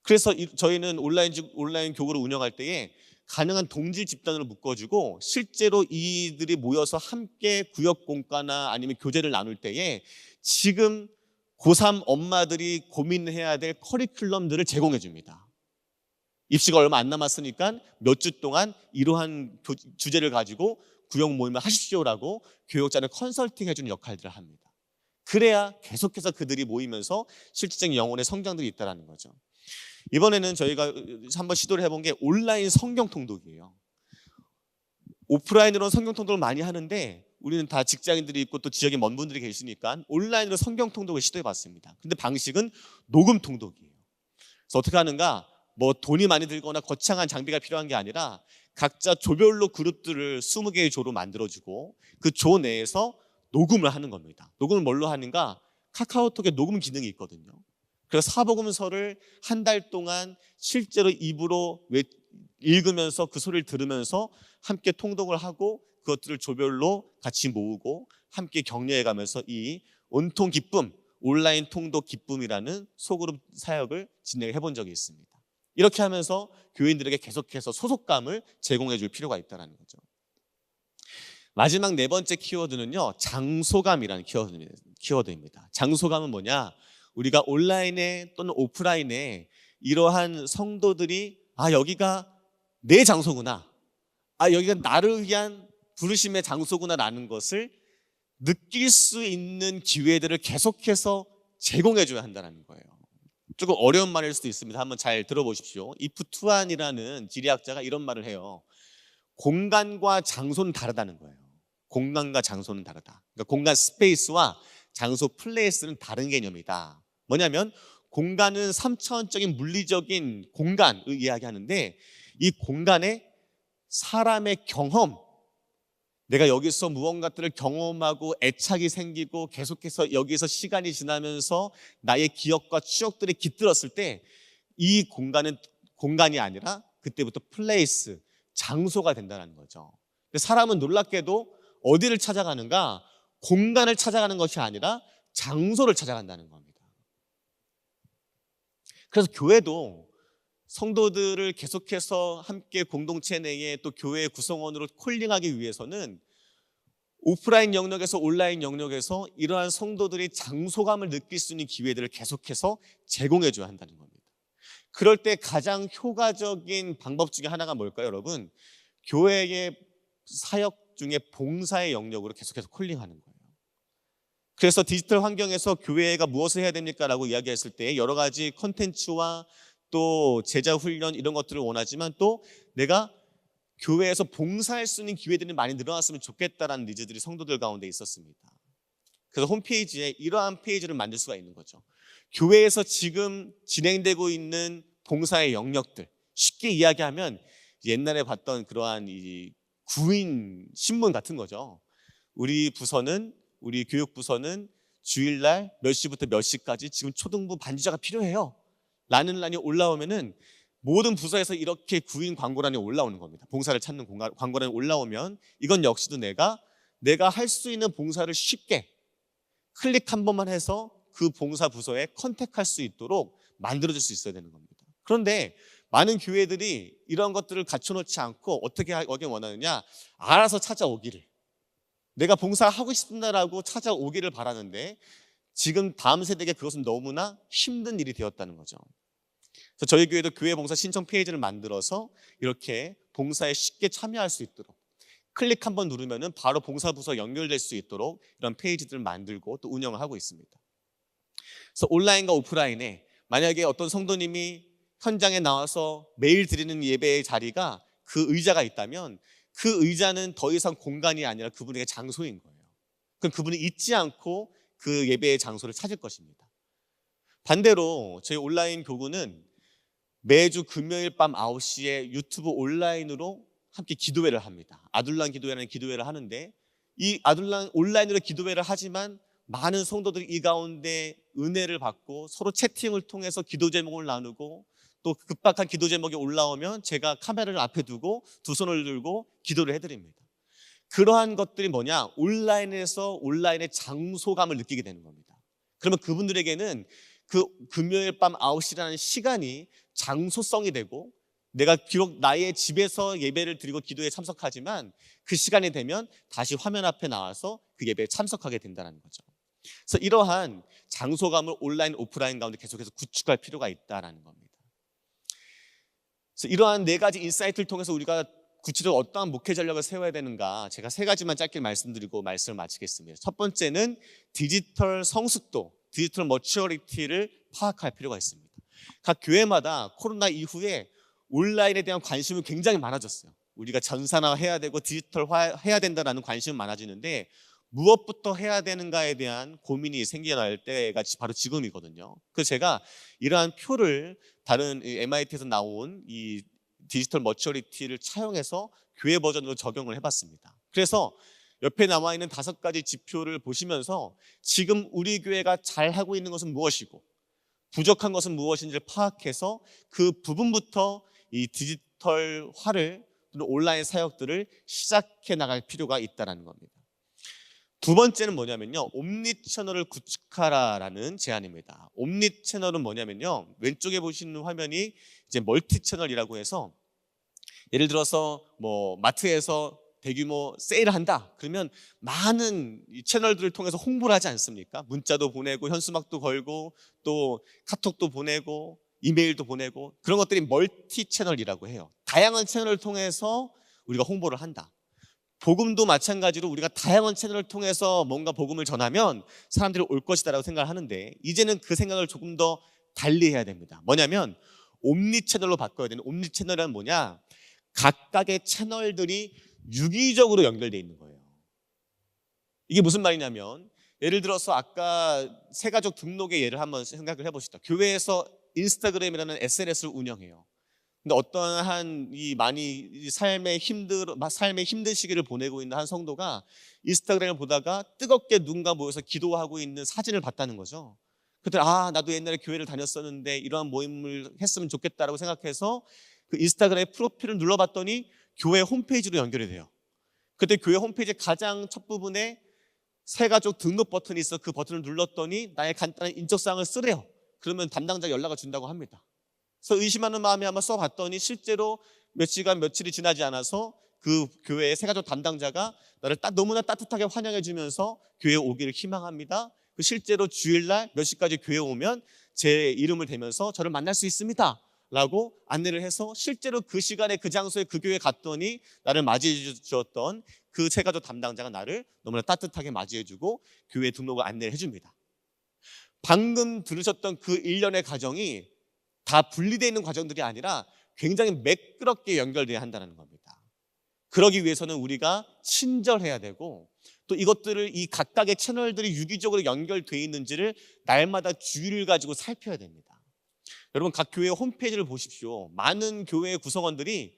그래서 저희는 온라인 교구를 운영할 때에 가능한 동질 집단으로 묶어주고 실제로 이들이 모여서 함께 구역 공과나 아니면 교제를 나눌 때에 지금 고3 엄마들이 고민해야 될 커리큘럼들을 제공해 줍니다. 입시가 얼마 안 남았으니까 몇 주 동안 이러한 주제를 가지고 구역 모임을 하십시오라고 교육자는 컨설팅 해주는 역할들을 합니다. 그래야 계속해서 그들이 모이면서 실질적인 영혼의 성장들이 있다는 거죠. 이번에는 저희가 한번 시도를 해본 게 온라인 성경 통독이에요. 오프라인으로는 성경 통독을 많이 하는데 우리는 다 직장인들이 있고 또 지역에 먼 분들이 계시니까 온라인으로 성경 통독을 시도해 봤습니다. 근데 방식은 녹음 통독이에요. 그래서 어떻게 하는가? 뭐 돈이 많이 들거나 거창한 장비가 필요한 게 아니라 각자 조별로 그룹들을 20개의 조로 만들어주고 그 조 내에서 녹음을 하는 겁니다. 녹음을 뭘로 하는가? 카카오톡에 녹음 기능이 있거든요. 그래서 사복음서를 한 달 동안 실제로 입으로 읽으면서 그 소리를 들으면서 함께 통독을 하고 그것들을 조별로 같이 모으고 함께 격려해가면서 이 온통 기쁨, 온라인 통독 기쁨이라는 소그룹 사역을 진행해 본 적이 있습니다. 이렇게 하면서 교인들에게 계속해서 소속감을 제공해 줄 필요가 있다는 거죠. 마지막 네 번째 키워드는요, 장소감이라는 키워드입니다. 장소감은 뭐냐? 우리가 온라인에 또는 오프라인에 이러한 성도들이 여기가 내 장소구나, 여기가 나를 위한 부르심의 장소구나라는 것을 느낄 수 있는 기회들을 계속해서 제공해 줘야 한다는 거예요. 조금 어려운 말일 수도 있습니다. 한번 잘 들어보십시오. 이프 투안이라는 지리학자가 이런 말을 해요. 공간과 장소는 다르다는 거예요. 공간과 장소는 다르다. 그러니까 공간 스페이스와 장소 플레이스는 다른 개념이다. 뭐냐면 공간은 3차원적인 물리적인 공간을 이야기하는데 이 공간에 사람의 경험, 내가 여기서 무언가들을 경험하고 애착이 생기고 계속해서 여기서 시간이 지나면서 나의 기억과 추억들이 깃들었을 때 이 공간은 공간이 아니라 그때부터 플레이스, 장소가 된다는 거죠. 근데 사람은 놀랍게도 어디를 찾아가는가? 공간을 찾아가는 것이 아니라 장소를 찾아간다는 겁니다. 그래서 교회도 성도들을 계속해서 함께 공동체 내에 또 교회의 구성원으로 콜링하기 위해서는 오프라인 영역에서 온라인 영역에서 이러한 성도들이 장소감을 느낄 수 있는 기회들을 계속해서 제공해 줘야 한다는 겁니다. 그럴 때 가장 효과적인 방법 중에 하나가 뭘까요, 여러분? 교회의 사역 중에 봉사의 영역으로 계속해서 콜링하는 거예요. 그래서 디지털 환경에서 교회가 무엇을 해야 됩니까? 라고 이야기했을 때 여러 가지 콘텐츠와 또 제자 훈련 이런 것들을 원하지만 또 내가 교회에서 봉사할 수 있는 기회들이 많이 늘어났으면 좋겠다라는 니즈들이 성도들 가운데 있었습니다. 그래서 홈페이지에 이러한 페이지를 만들 수가 있는 거죠. 교회에서 지금 진행되고 있는 봉사의 영역들, 쉽게 이야기하면 옛날에 봤던 그러한 이 구인 신문 같은 거죠. 우리 교육부서는 주일날 몇 시부터 몇 시까지 지금 초등부 반주자가 필요해요 라는 란이 올라오면은 모든 부서에서 이렇게 구인 광고란이 올라오는 겁니다. 봉사를 찾는 광고란이 올라오면 이건 역시도 내가 할 수 있는 봉사를 쉽게 클릭 한 번만 해서 그 봉사 부서에 컨택할 수 있도록 만들어줄 수 있어야 되는 겁니다. 그런데 많은 교회들이 이런 것들을 갖춰놓지 않고 어떻게 하길 원하느냐? 알아서 찾아오기를, 내가 봉사하고 싶다라고 찾아오기를 바라는데 지금 다음 세대에게 그것은 너무나 힘든 일이 되었다는 거죠. 그래서 저희 교회도 교회 봉사 신청 페이지를 만들어서 이렇게 봉사에 쉽게 참여할 수 있도록 클릭 한번 누르면은 바로 봉사부서 연결될 수 있도록 이런 페이지들을 만들고 또 운영을 하고 있습니다. 그래서 온라인과 오프라인에 만약에 어떤 성도님이 현장에 나와서 매일 드리는 예배의 자리가 그 의자가 있다면 그 의자는 더 이상 공간이 아니라 그분에게 장소인 거예요. 그럼 그분이 잊지 않고 그 예배의 장소를 찾을 것입니다. 반대로 저희 온라인 교구는 매주 금요일 밤 9시에 유튜브 온라인으로 함께 기도회를 합니다. 아둘란 기도회라는 기도회를 하는데 이 아둘란 온라인으로 기도회를 하지만 많은 성도들이 이 가운데 은혜를 받고 서로 채팅을 통해서 기도 제목을 나누고 또 급박한 기도 제목이 올라오면 제가 카메라를 앞에 두고 두 손을 들고 기도를 해드립니다. 그러한 것들이 뭐냐? 온라인에서 온라인의 장소감을 느끼게 되는 겁니다. 그러면 그분들에게는 그 금요일 밤 9시라는 시간이 장소성이 되고 내가 비록 나의 집에서 예배를 드리고 기도에 참석하지만 그 시간이 되면 다시 화면 앞에 나와서 그 예배에 참석하게 된다는 거죠. 그래서 이러한 장소감을 온라인, 오프라인 가운데 계속해서 구축할 필요가 있다는 겁니다. 그래서 이러한 네 가지 인사이트를 통해서 우리가 구체적으로 어떠한 목회 전략을 세워야 되는가, 제가 세 가지만 짧게 말씀드리고 말씀을 마치겠습니다. 첫 번째는 디지털 성숙도, 디지털 머추어리티를 파악할 필요가 있습니다. 각 교회마다 코로나 이후에 온라인에 대한 관심이 굉장히 많아졌어요. 우리가 전산화해야 되고 디지털화해야 된다는 관심이 많아지는데 무엇부터 해야 되는가에 대한 고민이 생겨날 때가 바로 지금이거든요. 그래서 제가 이러한 표를 다른 MIT에서 나온 이 디지털 머추어리티를 차용해서 교회 버전으로 적용을 해봤습니다. 그래서 옆에 나와 있는 5가지 지표를 보시면서 지금 우리 교회가 잘하고 있는 것은 무엇이고 부족한 것은 무엇인지를 파악해서 그 부분부터 이 디지털화를 또는 온라인 사역들을 시작해 나갈 필요가 있다는 겁니다. 두 번째는 뭐냐면요, 옴니채널을 구축하라라는 제안입니다. 옴니채널은 뭐냐면요, 왼쪽에 보시는 화면이 이제 멀티채널이라고 해서 예를 들어서 뭐 마트에서 대규모 세일을 한다 그러면 많은 이 채널들을 통해서 홍보를 하지 않습니까? 문자도 보내고 현수막도 걸고 또 카톡도 보내고 이메일도 보내고, 그런 것들이 멀티 채널이라고 해요. 다양한 채널을 통해서 우리가 홍보를 한다. 복음도 마찬가지로 우리가 다양한 채널을 통해서 뭔가 복음을 전하면 사람들이 올 것이다라고 생각을 하는데 이제는 그 생각을 조금 더 달리 해야 됩니다. 뭐냐면 옴니 채널로 바꿔야 되는, 옴니 채널은 뭐냐? 각각의 채널들이 유기적으로 연결되어 있는 거예요. 이게 무슨 말이냐면 예를 들어서 아까 새가족 등록의 예를 한번 생각을 해보시다. 교회에서 인스타그램이라는 SNS를 운영해요. 근데 어떠한 많이 삶의 힘든 시기를 보내고 있는 한 성도가 인스타그램을 보다가 뜨겁게 누군가 모여서 기도하고 있는 사진을 봤다는 거죠. 그때 나도 옛날에 교회를 다녔었는데 이러한 모임을 했으면 좋겠다라고 생각해서 그 인스타그램 프로필을 눌러봤더니 교회 홈페이지로 연결이 돼요. 그때 교회 홈페이지 가장 첫 부분에 새가족 등록 버튼이 있어 그 버튼을 눌렀더니 나의 간단한 인적사항을 쓰래요. 그러면 담당자가 연락을 준다고 합니다. 그래서 의심하는 마음에 한번 써봤더니 실제로 몇 시간 며칠이 지나지 않아서 그 교회의 새가족 담당자가 나를 너무나 따뜻하게 환영해 주면서 교회에 오기를 희망합니다. 그 실제로 주일날 몇 시까지 교회에 오면 제 이름을 대면서 저를 만날 수 있습니다 라고 안내를 해서 실제로 그 시간에 그 장소에 그 교회에 갔더니 나를 맞이해 주었던 그 새가족 담당자가 나를 너무나 따뜻하게 맞이해 주고 교회 등록을 안내를 해줍니다. 방금 들으셨던 그 일련의 과정이 다 분리되어 있는 과정들이 아니라 굉장히 매끄럽게 연결되어야 한다는 겁니다. 그러기 위해서는 우리가 친절해야 되고 또 이것들을 이 각각의 채널들이 유기적으로 연결되어 있는지를 날마다 주의를 가지고 살펴야 됩니다. 여러분 각 교회 홈페이지를 보십시오. 많은 교회 구성원들이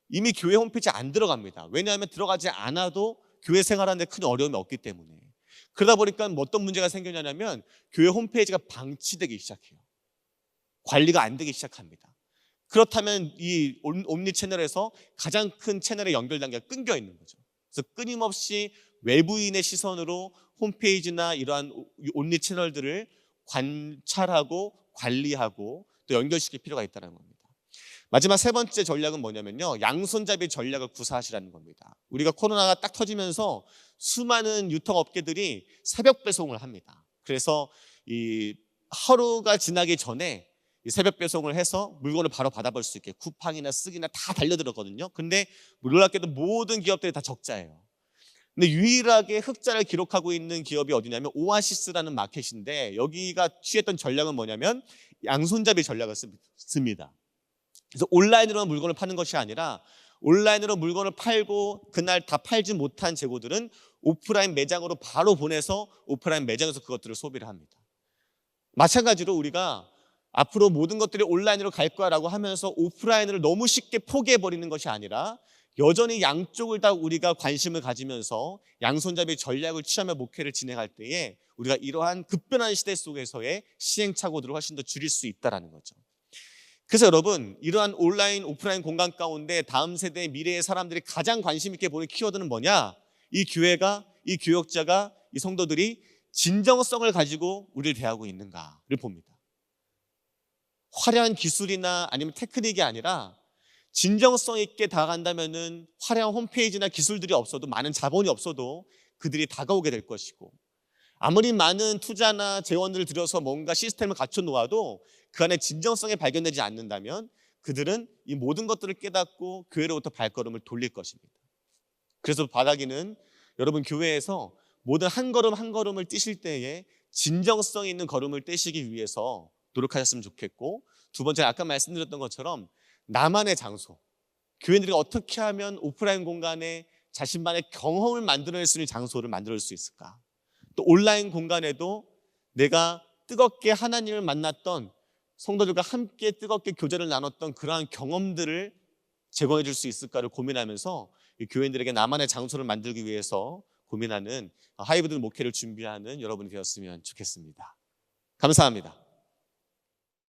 이미 교회 홈페이지에 안 들어갑니다. 왜냐하면 들어가지 않아도 교회 생활하는데 큰 어려움이 없기 때문에. 그러다 보니까 어떤 문제가 생겨나냐면 교회 홈페이지가 방치되기 시작해요. 관리가 안 되기 시작합니다. 그렇다면 이 옴니 채널에서 가장 큰 채널에 연결된 게 끊겨 있는 거죠. 그래서 끊임없이 외부인의 시선으로 홈페이지나 이러한 옴니 채널들을 관찰하고 관리하고 또 연결시킬 필요가 있다는 겁니다. 마지막 세 번째 전략은 뭐냐면요, 양손잡이 전략을 구사하시라는 겁니다. 우리가 코로나가 딱 터지면서 수많은 유통업계들이 새벽 배송을 합니다. 그래서 이 하루가 지나기 전에 이 새벽 배송을 해서 물건을 바로 받아볼 수 있게 쿠팡이나 스기나 다 달려들었거든요. 근데 놀랍게도 모든 기업들이 다 적자예요. 근데 유일하게 흑자를 기록하고 있는 기업이 어디냐면 오아시스라는 마켓인데, 여기가 취했던 전략은 뭐냐면 양손잡이 전략을 씁니다. 그래서 온라인으로 물건을 파는 것이 아니라 온라인으로 물건을 팔고 그날 다 팔지 못한 재고들은 오프라인 매장으로 바로 보내서 오프라인 매장에서 그것들을 소비를 합니다. 마찬가지로 우리가 앞으로 모든 것들이 온라인으로 갈 거야라고 하면서 오프라인을 너무 쉽게 포기해버리는 것이 아니라 여전히 양쪽을 다 우리가 관심을 가지면서 양손잡이 전략을 취하며 목회를 진행할 때에 우리가 이러한 급변한 시대 속에서의 시행착오들을 훨씬 더 줄일 수 있다는 거죠. 그래서 여러분, 이러한 온라인, 오프라인 공간 가운데 다음 세대의 미래의 사람들이 가장 관심 있게 보는 키워드는 뭐냐? 이 교회가, 이 교역자가, 이 성도들이 진정성을 가지고 우리를 대하고 있는가를 봅니다. 화려한 기술이나 아니면 테크닉이 아니라 진정성 있게 다가간다면은 화려한 홈페이지나 기술들이 없어도, 많은 자본이 없어도 그들이 다가오게 될 것이고, 아무리 많은 투자나 재원들을 들여서 뭔가 시스템을 갖춰 놓아도 그 안에 진정성이 발견되지 않는다면 그들은 이 모든 것들을 깨닫고 교회로부터 발걸음을 돌릴 것입니다. 그래서 바라기는 여러분, 교회에서 모든 한 걸음 한 걸음을 떼실 때에 진정성 있는 걸음을 떼시기 위해서 노력하셨으면 좋겠고, 두 번째, 아까 말씀드렸던 것처럼 나만의 장소, 교회들이 어떻게 하면 오프라인 공간에 자신만의 경험을 만들어낼 수 있는 장소를 만들 수 있을까? 또 온라인 공간에도 내가 뜨겁게 하나님을 만났던 성도들과 함께 뜨겁게 교제를 나눴던 그러한 경험들을 제공해 줄 수 있을까를 고민하면서 이 교회인들에게 나만의 장소를 만들기 위해서 고민하는 하이브리드 목회를 준비하는 여러분이 되었으면 좋겠습니다. 감사합니다.